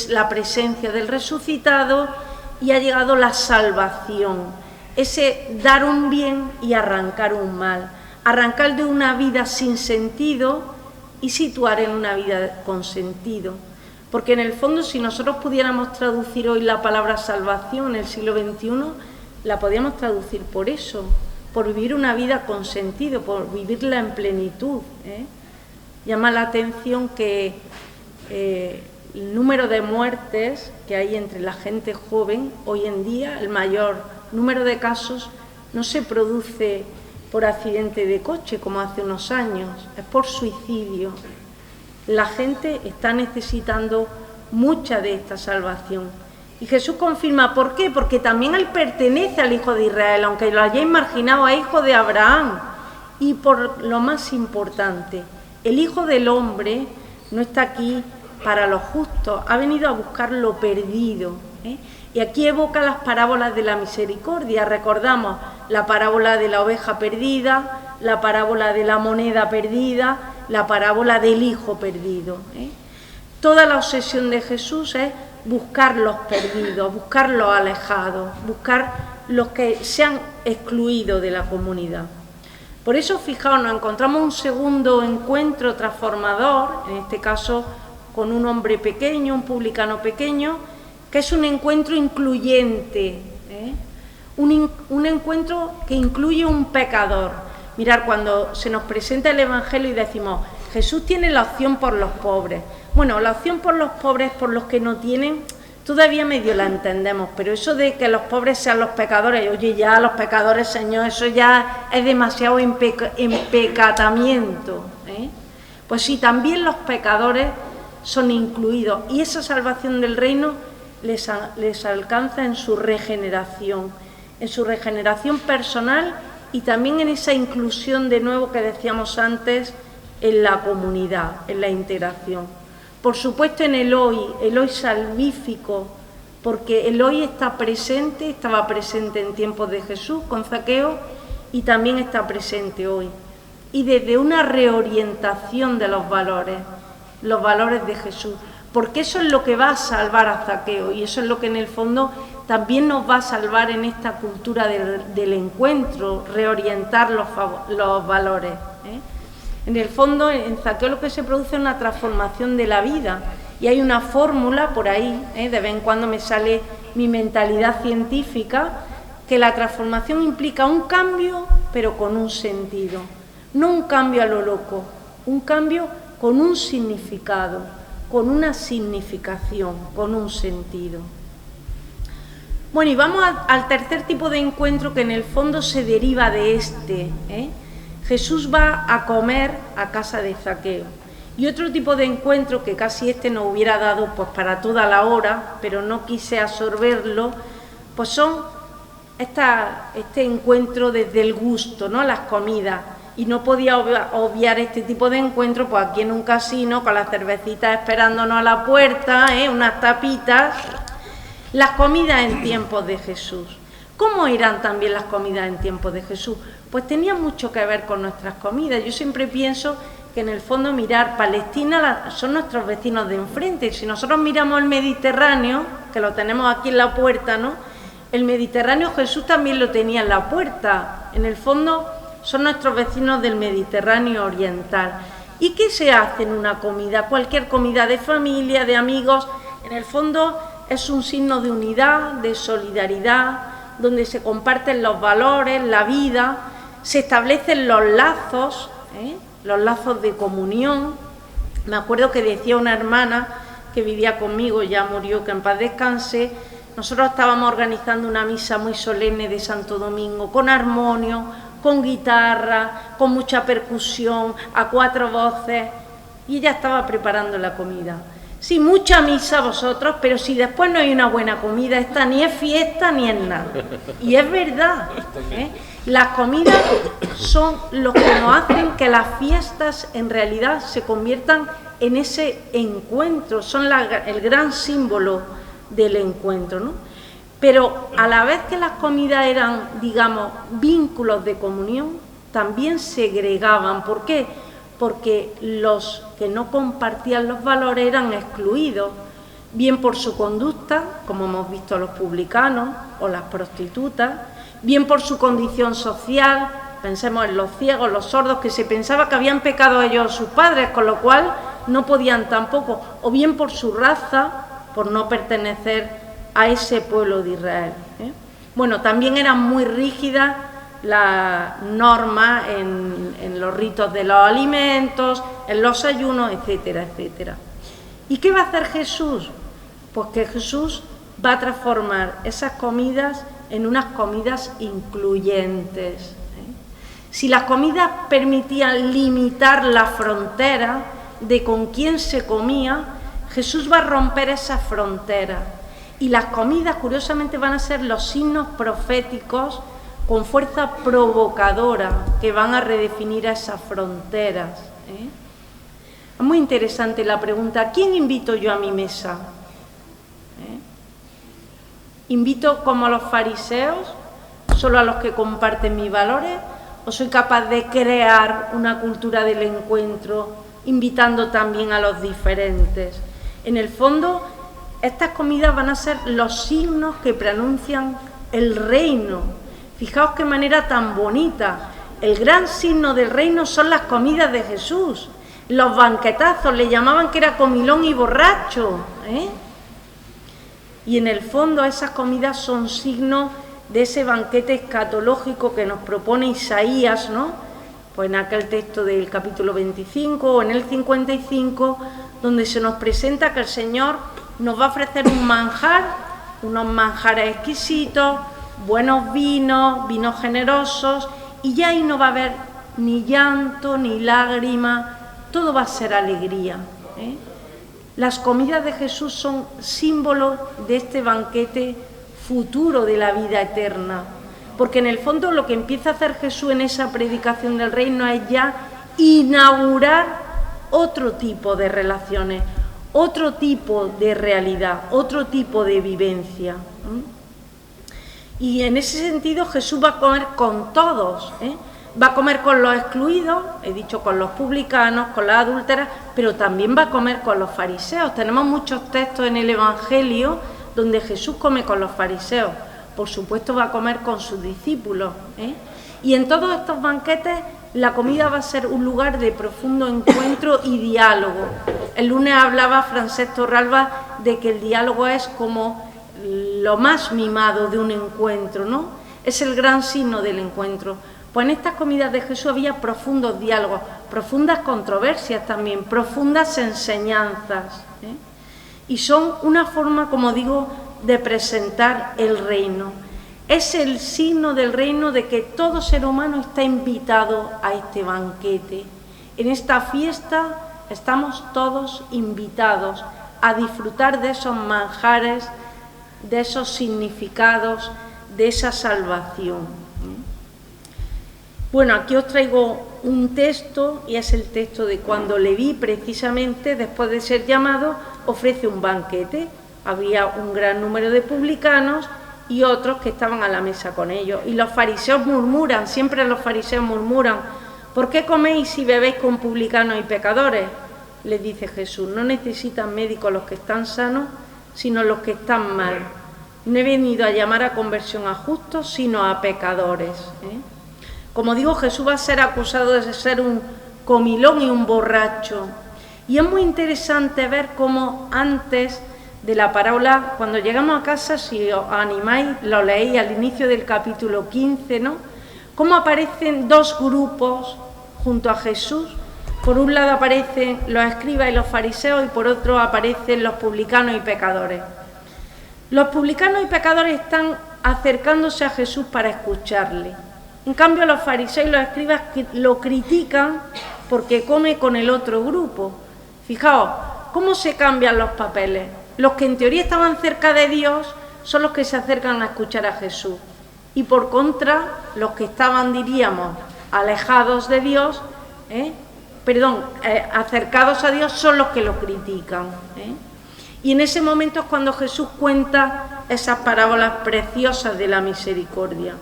Speaker 3: la presencia del resucitado, y ha llegado la salvación, ese dar un bien y arrancar un mal, arrancar de una vida sin sentido y situar en una vida con sentido. Porque en el fondo, si nosotros pudiéramos traducir hoy la palabra salvación en el siglo XXI, la podríamos traducir por eso, por vivir una vida con sentido, por vivirla en plenitud. Llama la atención que el número de muertes que hay entre la gente joven hoy en día, el mayor número de casos, no se produce por accidente de coche como hace unos años, es por suicidio. La gente está necesitando mucha de esta salvación. Y Jesús confirma, ¿por qué? Porque también Él pertenece al Hijo de Israel, aunque lo hayáis marginado, es hijo de Abraham. Y por lo más importante, el Hijo del Hombre no está aquí para los justos, ha venido a buscar lo perdido. Y aquí evoca las parábolas de la misericordia. Recordamos la parábola de la oveja perdida, la parábola de la moneda perdida, la parábola del hijo perdido. Toda la obsesión de Jesús es buscar los perdidos, buscar los alejados, buscar los que se han excluido de la comunidad. Por eso, fijaos, nos encontramos un segundo encuentro transformador, en este caso con un hombre pequeño, un publicano pequeño, que es un encuentro incluyente, un encuentro que incluye un pecador. Mirad, cuando se nos presenta el Evangelio y decimos, Jesús tiene la opción por los pobres. Bueno, la opción por los pobres, por los que no tienen, todavía medio la entendemos, pero eso de que los pobres sean los pecadores, oye, ya los pecadores, Señor, eso ya es demasiado empecatamiento. Pues sí, también los pecadores son incluidos, y esa salvación del reino les alcanza en su regeneración personal, y también en esa inclusión de nuevo que decíamos antes en la comunidad, en la integración. Por supuesto en el hoy salvífico, porque el hoy está presente, estaba presente en tiempos de Jesús con Zaqueo y también está presente hoy. Y desde una reorientación de los valores de Jesús, porque eso es lo que va a salvar a Zaqueo y eso es lo que en el fondo también nos va a salvar en esta cultura del encuentro, reorientar los valores. En el fondo, en Zaqueo lo que se produce es una transformación de la vida, y hay una fórmula por ahí, de vez en cuando me sale mi mentalidad científica, que la transformación implica un cambio, pero con un sentido, no un cambio a lo loco, un cambio con un significado, con una significación, con un sentido. Bueno, y vamos al tercer tipo de encuentro que en el fondo se deriva de este. Jesús va a comer a casa de Zaqueo. Y otro tipo de encuentro que casi nos hubiera dado pues para toda la hora, pero no quise absorberlo, pues son este encuentro desde el gusto, ¿no? Las comidas. Y no podía obviar este tipo de encuentro, pues aquí en un casino, con las cervecitas esperándonos a la puerta, unas tapitas. Las comidas en tiempos de Jesús. ¿Cómo eran también las comidas en tiempos de Jesús? Pues tenían mucho que ver con nuestras comidas. Yo siempre pienso que en el fondo Palestina son nuestros vecinos de enfrente. Si nosotros miramos el Mediterráneo, que lo tenemos aquí en la puerta, ¿no? El Mediterráneo Jesús también lo tenía en la puerta. En el fondo son nuestros vecinos del Mediterráneo oriental. ¿Y qué se hace en una comida? Cualquier comida de familia, de amigos, en el fondo es un signo de unidad, de solidaridad, donde se comparten los valores, la vida, se establecen los lazos de comunión. Me acuerdo que decía una hermana que vivía conmigo, ya murió, que en paz descanse. Nosotros estábamos organizando una misa muy solemne de Santo Domingo, con armonio, con guitarra, con mucha percusión, a 4 voces, y ella estaba preparando la comida. Sí, mucha misa vosotros, pero si después no hay una buena comida, esta ni es fiesta ni es nada. Y es verdad, ¿eh? Las comidas son lo que nos hacen que las fiestas en realidad se conviertan en ese encuentro, son el gran símbolo del encuentro, ¿no? Pero a la vez que las comidas eran, digamos, vínculos de comunión, también segregaban. ¿Por qué? Porque los que no compartían los valores eran excluidos, bien por su conducta, como hemos visto los publicanos o las prostitutas, bien por su condición social, pensemos en los ciegos, los sordos, que se pensaba que habían pecado ellos sus padres, con lo cual no podían tampoco, o bien por su raza, por no pertenecer a ese pueblo de Israel, ¿eh? Bueno, también eran muy rígidas las normas en los ritos de los alimentos, en los ayunos, etcétera, etcétera. ¿Y qué va a hacer Jesús? Pues que Jesús va a transformar esas comidas en unas comidas incluyentes, ¿eh? Si las comidas permitían limitar la frontera de con quién se comía, Jesús va a romper esas fronteras. Y las comidas, curiosamente, van a ser los signos proféticos con fuerza provocadora que van a redefinir esas fronteras, ¿eh? Es muy interesante la pregunta: ¿a quién invito yo a mi mesa? ¿Eh? ¿Invito como a los fariseos, solo a los que comparten mis valores? ¿O soy capaz de crear una cultura del encuentro, invitando también a los diferentes? En el fondo, estas comidas van a ser los signos que pronuncian el reino. Fijaos qué manera tan bonita. El gran signo del reino son las comidas de Jesús. Los banquetazos, le llamaban que era comilón y borracho, ¿eh? Y en el fondo esas comidas son signos de ese banquete escatológico que nos propone Isaías, ¿no? Pues en aquel texto del capítulo 25 o en el 55, donde se nos presenta que el Señor nos va a ofrecer un manjar, unos manjares exquisitos, buenos vinos, vinos generosos, y ya ahí no va a haber ni llanto, ni lágrimas, todo va a ser alegría, ¿eh? Las comidas de Jesús son símbolos de este banquete futuro de la vida eterna, porque en el fondo lo que empieza a hacer Jesús en esa predicación del reino es ya inaugurar otro tipo de relaciones, otro tipo de realidad, otro tipo de vivencia. Y en ese sentido Jesús va a comer con todos, ¿eh? Va a comer con los excluidos, he dicho con los publicanos, con las adúlteras, pero también va a comer con los fariseos. Tenemos muchos textos en el Evangelio donde Jesús come con los fariseos. Por supuesto va a comer con sus discípulos, ¿eh? Y en todos estos banquetes la comida va a ser un lugar de profundo encuentro y diálogo. El lunes hablaba Francesc Torralba de que el diálogo es como lo más mimado de un encuentro, ¿no? Es el gran signo del encuentro. Pues en estas comidas de Jesús había profundos diálogos, profundas controversias también, profundas enseñanzas, ¿eh? Y son una forma, como digo, de presentar el reino. Es el signo del reino de que todo ser humano está invitado a este banquete. En esta fiesta estamos todos invitados a disfrutar de esos manjares, de esos significados, de esa salvación. Bueno, aquí os traigo un texto, y es el texto de cuando Leví, precisamente, después de ser llamado, ofrece un banquete. Había un gran número de publicanos y otros que estaban a la mesa con ellos. Y los fariseos murmuran, siempre los fariseos murmuran: ¿por qué coméis y bebéis con publicanos y pecadores? Les dice Jesús: no necesitan médicos los que están sanos, sino los que están mal. No he venido a llamar a conversión a justos, sino a pecadores. Como digo, Jesús va a ser acusado de ser un comilón y un borracho. Y es muy interesante ver cómo antes de la parábola, cuando llegamos a casa, si os animáis, lo leéis al inicio del capítulo 15, ¿no? Cómo aparecen dos grupos junto a Jesús. Por un lado aparecen los escribas y los fariseos y por otro aparecen los publicanos y pecadores. Los publicanos y pecadores están acercándose a Jesús para escucharle. En cambio, los fariseos y los escribas lo critican porque come con el otro grupo. Fijaos, cómo se cambian los papeles. Los que en teoría estaban cerca de Dios son los que se acercan a escuchar a Jesús. Y por contra, los que estaban, diríamos, alejados de Dios, acercados a Dios son los que lo critican. Y en ese momento es cuando Jesús cuenta esas parábolas preciosas de la misericordia.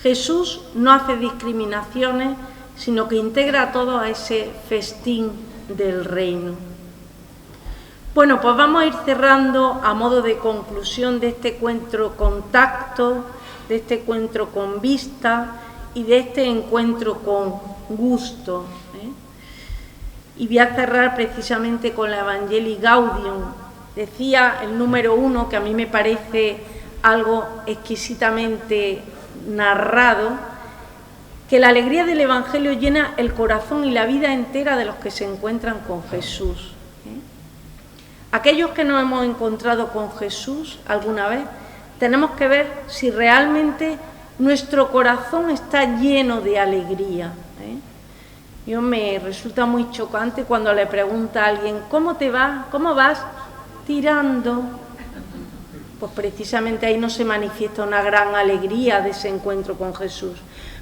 Speaker 3: Jesús no hace discriminaciones, sino que integra a todos a ese festín del reino. Bueno, pues vamos a ir cerrando a modo de conclusión de este encuentro con tacto, de este encuentro con vista y de este encuentro con gusto. Y voy a cerrar precisamente con la Evangelii Gaudium. Decía el número 1, que a mí me parece algo exquisitamente narrado, que la alegría del Evangelio llena el corazón y la vida entera de los que se encuentran con Jesús. Aquellos que nos hemos encontrado con Jesús alguna vez, tenemos que ver si realmente nuestro corazón está lleno de alegría. Yo me resulta muy chocante cuando le pregunta a alguien, ¿cómo te va? ¿Cómo vas? Tirando. Pues precisamente ahí no se manifiesta una gran alegría de ese encuentro con Jesús.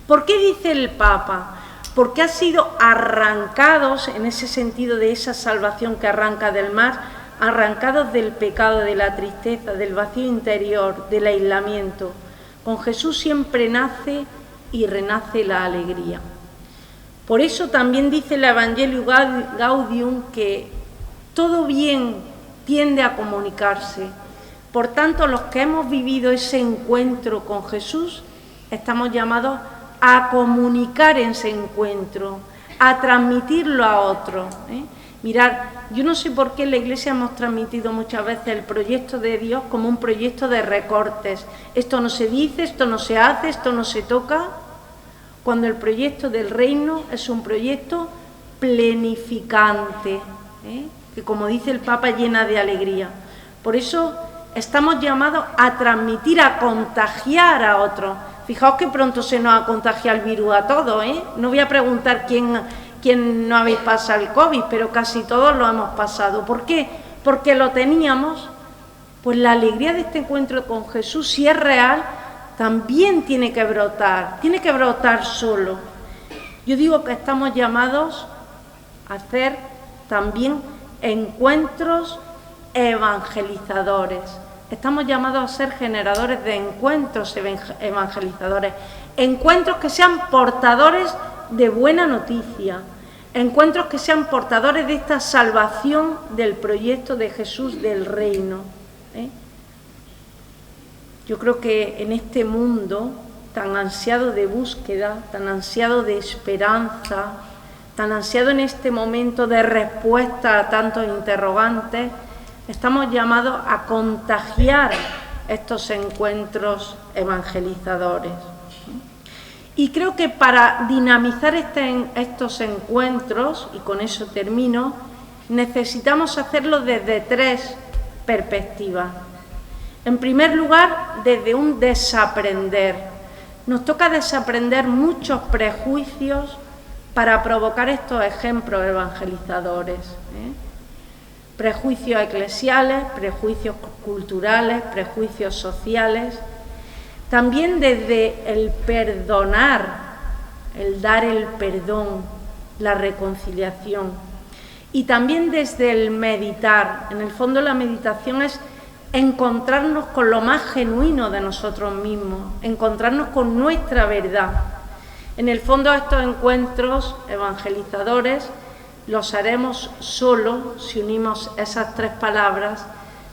Speaker 3: ¿Por qué dice el Papa? Porque han sido arrancados, en ese sentido de esa salvación que arranca del mar, arrancados del pecado, de la tristeza, del vacío interior, del aislamiento. Con Jesús siempre nace y renace la alegría. Por eso también dice el Evangelii Gaudium que todo bien tiende a comunicarse. Por tanto, los que hemos vivido ese encuentro con Jesús, estamos llamados a comunicar ese encuentro, a transmitirlo a otros. Mirad, yo no sé por qué en la Iglesia hemos transmitido muchas veces el proyecto de Dios como un proyecto de recortes. Esto no se dice, esto no se hace, esto no se toca, cuando el proyecto del reino es un proyecto plenificante, que como dice el Papa llena de alegría. Por eso estamos llamados a transmitir, a contagiar a otros. Fijaos que pronto se nos ha contagiado el virus a todos, No voy a preguntar quién no habéis pasado el COVID, pero casi todos lo hemos pasado. ¿Por qué? Porque lo teníamos. Pues la alegría de este encuentro con Jesús, si es real, también tiene que brotar solo. Yo digo que estamos llamados a hacer también encuentros evangelizadores. Estamos llamados a ser generadores de encuentros evangelizadores, encuentros que sean portadores de buena noticia, encuentros que sean portadores de esta salvación del proyecto de Jesús del reino. Yo creo que en este mundo tan ansiado de búsqueda, tan ansiado de esperanza, tan ansiado en este momento de respuesta a tantos interrogantes, estamos llamados a contagiar estos encuentros evangelizadores. Y creo que para dinamizar estos encuentros, y con eso termino, necesitamos hacerlo desde 3 perspectivas. En primer lugar, desde un desaprender. Nos toca desaprender muchos prejuicios para provocar estos ejemplos evangelizadores. Prejuicios eclesiales, prejuicios culturales, prejuicios sociales. También desde el perdonar, el dar el perdón, la reconciliación. Y también desde el meditar. En el fondo la meditación es encontrarnos con lo más genuino de nosotros mismos, encontrarnos con nuestra verdad. En el fondo estos encuentros evangelizadores los haremos solo si unimos esas 3 palabras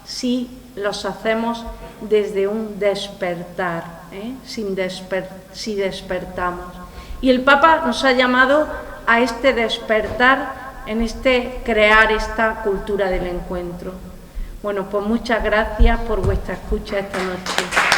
Speaker 3: si los hacemos desde un despertar, si despertamos. Y el Papa nos ha llamado a este despertar, en este crear esta cultura del encuentro. Bueno, pues muchas gracias por vuestra escucha esta noche.